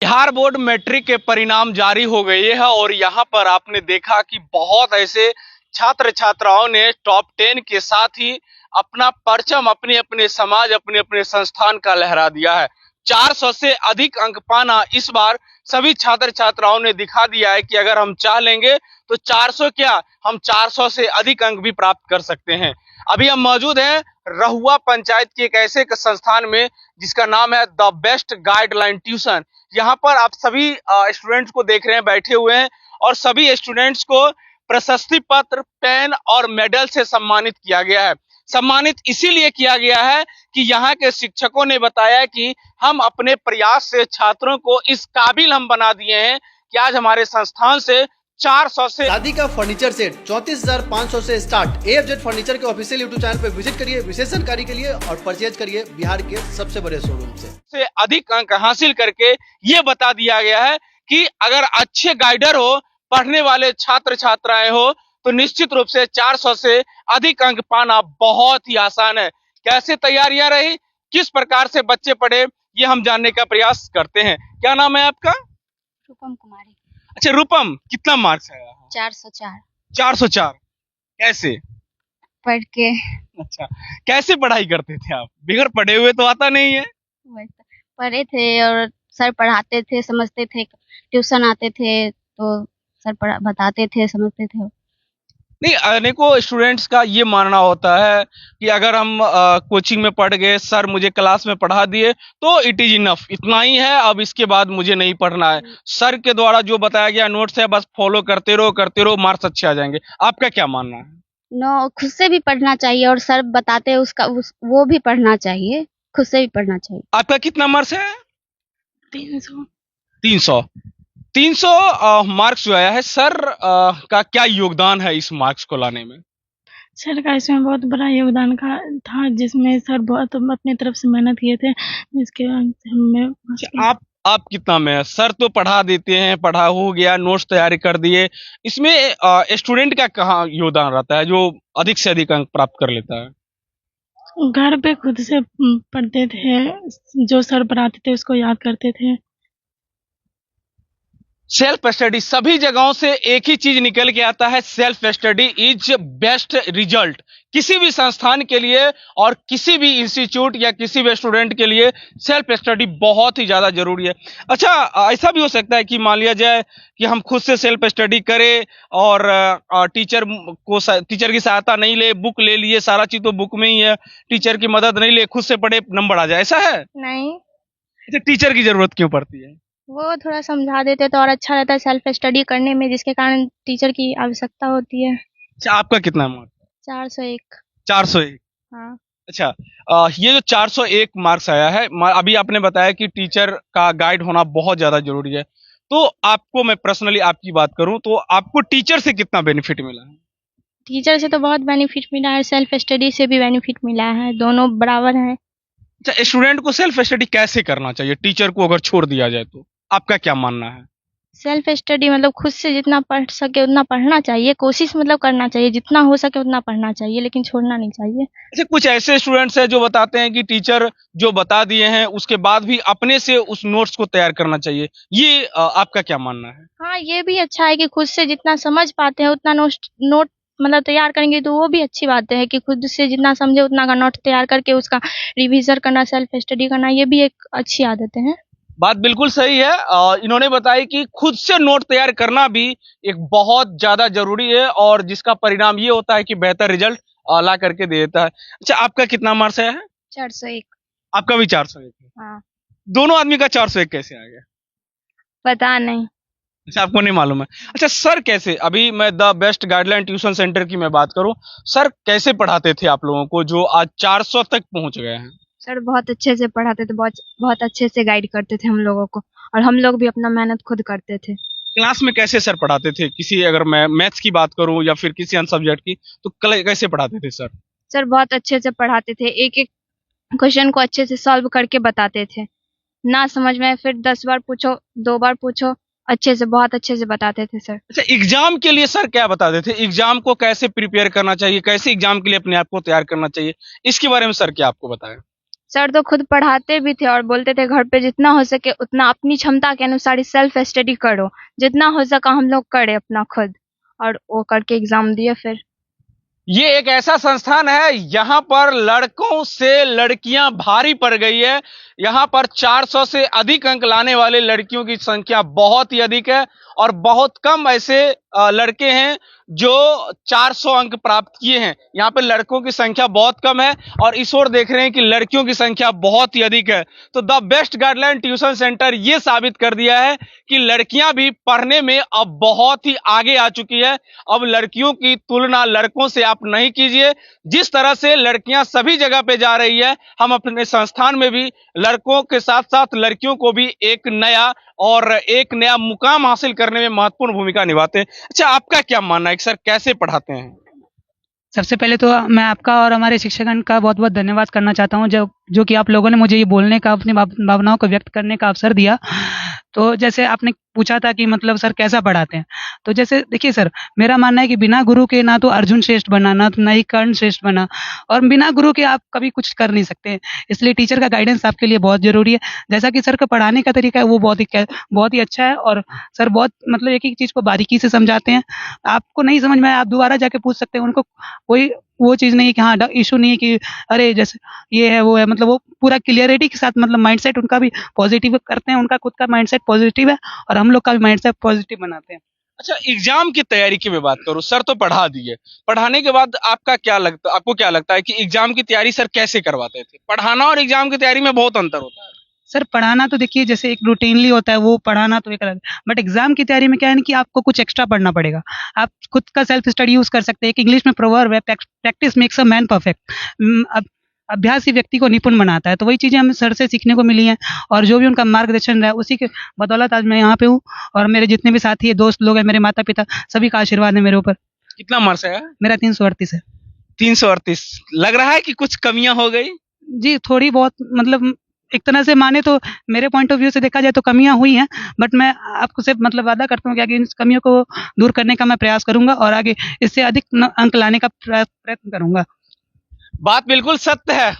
Bihar board matric के परिणाम जारी हो गए हैं और यहाँ पर आपने देखा कि बहुत ऐसे छात्र छात्राओं ने टॉप 10 के साथ ही अपना परचम अपने अपने समाज अपने अपने संस्थान का लहरा दिया है। 400 से अधिक अंक पाना इस बार सभी छात्र छात्राओं ने दिखा दिया है कि अगर हम चाह लेंगे तो 400 क्या, हम 400 से अधिक अंक भी प्राप्त कर सकते हैं। अभी हम मौजूद हैं रहुआ पंचायत के एक ऐसे संस्थान में जिसका नाम है द बेस्ट गाइडलाइन ट्यूशन। यहाँ पर आप सभी स्टूडेंट्स को देख रहे हैं, बैठे हुए हैं और सभी स्टूडेंट्स को प्रशस्ति पत्र, पेन और मेडल से सम्मानित किया गया है। सम्मानित इसीलिए किया गया है कि यहाँ के शिक्षकों ने बताया कि हम अपने प्रयास से छात्रों को इस काबिल हम बना दिए हैं कि आज हमारे संस्थान से 400 से शादी का फर्नीचर सेट 34,500 से स्टार्ट। AFZ फर्नीचर के ऑफिशियल यूट्यूब चैनल पर विजिट करिए विशेष जानकारी के लिए और परचेज करिए बिहार के सबसे बड़े शोरूम से अधिक अंक हासिल करके ये बता दिया गया है कि अगर अच्छे गाइडर हो, पढ़ने वाले छात्र छात्राएं हो तो निश्चित रूप से 400 से अधिक अंक पाना बहुत ही आसान है। कैसे तैयारियां रही, किस प्रकार से बच्चे पढ़े, ये हम जानने का प्रयास करते हैं। क्या नाम है आपका? रूपम कुमारी। अच्छा रूपम, कितना मार्क्स आया? 404। 404। कैसे पढ़ के। अच्छा, कैसे पढ़ाई करते थे आप? बगैर पढ़े हुए तो आता नहीं है। पढ़े थे और सर पढ़ाते थे, समझते थे। ट्यूशन आते थे तो सर बताते थे, समझते थे। नहीं, अनेकों स्टूडेंट्स का ये मानना होता है कि अगर हम कोचिंग में पढ़ गए, सर मुझे क्लास में पढ़ा दिए तो इट इज इनफ, इतना ही है, अब इसके बाद मुझे नहीं पढ़ना है। सर के द्वारा जो बताया गया नोट्स है बस फॉलो करते रहो, मार्क्स अच्छे आ जाएंगे। आपका क्या मानना है? नो, खुद से भी पढ़ना चाहिए और सर बताते वो भी पढ़ना चाहिए, खुद से भी पढ़ना चाहिए। आपका कितना मार्क्स है? 300। 300। 300 मार्क्स जो आया है, सर का क्या योगदान है इस मार्क्स को लाने में? सर का इसमें बहुत बड़ा योगदान था, जिसमें सर बहुत अपनी तरफ से मेहनत किए थे, जिसके हमें। आप कितना में है? सर तो पढ़ा देते हैं, पढ़ा हो गया, नोट्स तैयारी कर दिए, इसमें स्टूडेंट का कहाँ योगदान रहता है जो अधिक से अधिक अंक प्राप्त कर लेता है? घर पे खुद से पढ़ते थे, जो सर पढ़ाते थे उसको याद करते थे। सेल्फ स्टडी, सभी जगहों से एक ही चीज निकल के आता है, self study is best result. किसी भी संस्थान के लिए और किसी भी इंस्टीट्यूट या किसी भी स्टूडेंट के लिए सेल्फ स्टडी बहुत ही ज्यादा जरूरी है। अच्छा, ऐसा भी हो सकता है कि मान लिया जाए कि हम खुद से सेल्फ स्टडी करें और टीचर की सहायता नहीं ले, बुक ले लिए, सारा चीज तो बुक में ही है, टीचर की मदद नहीं ले, खुद से पढ़े, नंबर आ जाए, ऐसा है? नहीं। अच्छा, टीचर की जरूरत क्यों पड़ती है? वो थोड़ा समझा देते तो और अच्छा रहता है सेल्फ स्टडी करने में, जिसके कारण टीचर की आवश्यकता होती है। अच्छा, आपका कितना मार्क्स? 401। 401। हाँ। अच्छा, ये जो 401 मार्क्स आया है, अभी आपने बताया कि टीचर का गाइड होना बहुत ज्यादा जरूरी है, तो आपको, मैं पर्सनली आपकी बात करूं तो आपको टीचर से कितना बेनिफिट मिला है? टीचर से तो बहुत बेनिफिट मिला है, सेल्फ स्टडी से भी बेनिफिट मिला है, दोनों बराबर है। अच्छा, स्टूडेंट को सेल्फ स्टडी कैसे करना चाहिए टीचर को अगर छोड़ दिया जाए तो? आपका क्या मानना है? सेल्फ स्टडी मतलब खुद से जितना पढ़ सके उतना पढ़ना चाहिए, कोशिश मतलब करना चाहिए, जितना हो सके उतना पढ़ना चाहिए, लेकिन छोड़ना नहीं चाहिए। अच्छा, कुछ ऐसे स्टूडेंट्स हैं जो बताते हैं कि टीचर जो बता दिए हैं उसके बाद भी अपने से उस नोट्स को तैयार करना चाहिए, ये आपका क्या मानना है? हाँ, ये भी अच्छा है कि खुद से जितना समझ पाते हैं उतना नोट मतलब तैयार करेंगे तो वो भी अच्छी बात है कि खुद से जितना समझे उतना का नोट तैयार करके उसका रिविजन करना, सेल्फ स्टडी करना, ये भी एक अच्छी आदतें हैं। बात बिल्कुल सही है। इन्होंने बताया कि खुद से नोट तैयार करना भी एक बहुत ज्यादा जरूरी है और जिसका परिणाम ये होता है कि बेहतर रिजल्ट ला करके दे देता है। अच्छा, आपका कितना मार्क्स है? 401। आपका भी 401 है? हाँ। दोनों आदमी का 401 कैसे आ गया? पता नहीं। अच्छा, आपको नहीं मालूम है? अच्छा, सर कैसे, अभी मैं the best guideline tuition centre की मैं बात करूं, सर कैसे पढ़ाते थे आप लोगों को जो आज 400 तक पहुंच गए हैं? सर बहुत अच्छे से पढ़ाते थे, बहुत बहुत अच्छे से गाइड करते थे हम लोगों को और हम लोग भी अपना मेहनत खुद करते थे। क्लास में कैसे सर पढ़ाते थे? किसी, अगर मैं मैथ्स की बात करूं या फिर किसी अन्य सब्जेक्ट की, तो कैसे पढ़ाते थे सर? सर बहुत अच्छे से पढ़ाते थे, एक एक क्वेश्चन को अच्छे से सॉल्व करके बताते थे। ना समझ में फिर 10 बार पूछो, 2 बार पूछो, अच्छे से, बहुत अच्छे से बताते थे सर। अच्छा, एग्जाम के लिए सर क्या बताते थे? एग्जाम को कैसे प्रिपेयर करना चाहिए, कैसे एग्जाम के लिए अपने आप को तैयार करना चाहिए, इसके बारे में सर क्या आपको बताया? सर तो खुद पढ़ाते भी थे और बोलते थे घर पे जितना हो सके उतना अपनी क्षमता के अनुसार ही सेल्फ स्टडी करो, जितना हो सका हम लोग करे अपना खुद, और वो करके एग्जाम दिए फिर। ये एक ऐसा संस्थान है यहाँ पर लड़कों से लड़कियां भारी पड़ गई है। यहाँ पर 400 से अधिक अंक लाने वाले लड़कियों की संख्या बहुत ही अधिक है और बहुत कम ऐसे लड़के हैं जो 400 अंक प्राप्त किए हैं। यहाँ पे लड़कों की संख्या बहुत कम है और इस ओर देख रहे हैं कि लड़कियों की संख्या बहुत ही अधिक है। तो the best guideline tuition centre ये साबित कर दिया है कि लड़कियां भी पढ़ने में अब बहुत ही आगे आ चुकी है। अब लड़कियों की तुलना लड़कों से आप नहीं कीजिए। जिस तरह से लड़कियां सभी जगह पे जा रही है, हम अपने संस्थान में भी लड़कों के साथ साथ लड़कियों को भी एक नया मुकाम हासिल करने में महत्वपूर्ण भूमिका निभाते हैं। अच्छा, आपका क्या मानना है कि सर कैसे पढ़ाते हैं? सबसे पहले तो मैं आपका और हमारे शिक्षकगण का बहुत बहुत धन्यवाद करना चाहता हूँ जो कि आप लोगों ने मुझे ये बोलने का, अपनी भावनाओं को व्यक्त करने का अवसर दिया। तो जैसे आपने पूछा था कि मतलब सर कैसा पढ़ाते हैं, तो जैसे देखिए सर, मेरा मानना है कि बिना गुरु के ना तो अर्जुन श्रेष्ठ बना, ना ही कर्ण श्रेष्ठ बना, और बिना गुरु के आप कभी कुछ कर नहीं सकते। इसलिए टीचर का गाइडेंस आपके लिए बहुत जरूरी है। जैसा कि सर का पढ़ाने का तरीका है वो बहुत ही अच्छा है और सर बहुत मतलब एक एक चीज को बारीकी से समझाते हैं। आपको नहीं समझ में आया आप दोबारा जाके पूछ सकते हैं। उनको कोई वो चीज नहीं है कि हाँ इशू नहीं है कि अरे जैसे ये है वो है, मतलब वो पूरा क्लियरिटी के साथ, मतलब माइंडसेट उनका भी पॉजिटिव करते हैं। उनका खुद का माइंडसेट पॉजिटिव है और हम लोग का भी माइंडसेट पॉजिटिव बनाते हैं। अच्छा, एग्जाम की तैयारी की मैं बात करूं, सर तो पढ़ा दिए, पढ़ाने के बाद आपको क्या लगता है कि एग्जाम की तैयारी सर कैसे करवाते थे? पढ़ाना और एग्जाम की तैयारी में बहुत अंतर होता है। सर पढ़ाना तो देखिए जैसे एक रूटीनली होता है, वो पढ़ाना तो एक अलग, बट एग्जाम की तैयारी में क्या है ना कि आपको कुछ एक्स्ट्रा पढ़ना पड़ेगा। आप खुद का सेल्फ स्टडी यूज कर सकते हैं। एक इंग्लिश में प्रोवर्ब है, practice makes a man perfect. अब अभ्यास ही व्यक्ति को निपुण बनाता है। तो वही चीजें हमें सर से सीखने को मिली हैं और जो भी उनका मार्गदर्शन रहा उसी के बदौलत आज मैं यहाँ पे हूँ और मेरे जितने भी साथी है, दोस्त लोग हैं, मेरे माता पिता, सभी का आशीर्वाद है मेरे ऊपर। कितना मार्क्स है? मेरा 338 है। 338। लग रहा है कि कुछ कमियां हो गई? जी थोड़ी बहुत, मतलब एक तरह से माने तो मेरे पॉइंट ऑफ व्यू से देखा जाए तो कमियां हुई हैं, बट मैं आपको से मतलब वादा करता हूँ कि आगे इन कमियों को दूर करने का मैं प्रयास करूंगा और आगे इससे अधिक अंक लाने का प्रयत्न करूंगा। बात बिल्कुल सत्य है।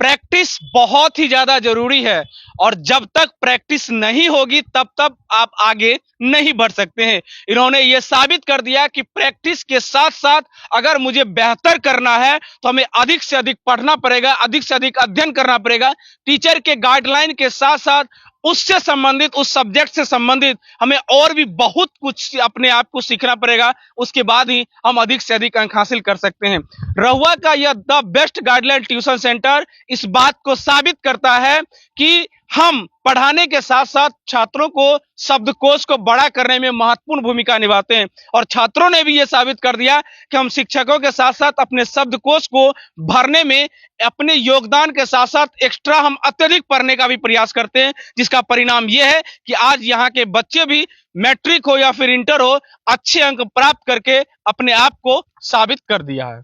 प्रैक्टिस बहुत ही ज्यादा जरूरी है और जब तक प्रैक्टिस नहीं होगी तब तक आप आगे नहीं बढ़ सकते हैं। इन्होंने ये साबित कर दिया कि प्रैक्टिस के साथ साथ अगर मुझे बेहतर करना है तो हमें अधिक से अधिक पढ़ना पड़ेगा, अधिक से अधिक अध्ययन करना पड़ेगा। टीचर के गाइडलाइन के साथ साथ उससे संबंधित, उस सब्जेक्ट से संबंधित हमें और भी बहुत कुछ अपने आप को सीखना पड़ेगा। उसके बाद ही हम अधिक से अधिक अंक हासिल कर सकते हैं। रहुआ का यह the best guideline tuition centre इस बात को साबित करता है कि हम पढ़ाने के साथ साथ छात्रों को शब्दकोश को बड़ा करने में महत्वपूर्ण भूमिका निभाते हैं और छात्रों ने भी यह साबित कर दिया कि हम शिक्षकों के साथ साथ अपने शब्दकोश को भरने में अपने योगदान के साथ साथ एक्स्ट्रा हम अत्यधिक पढ़ने का भी प्रयास करते हैं, जिसका परिणाम यह है कि आज यहाँ के बच्चे भी मैट्रिक हो या फिर इंटर हो, अच्छे अंक प्राप्त करके अपने आप को साबित कर दिया है।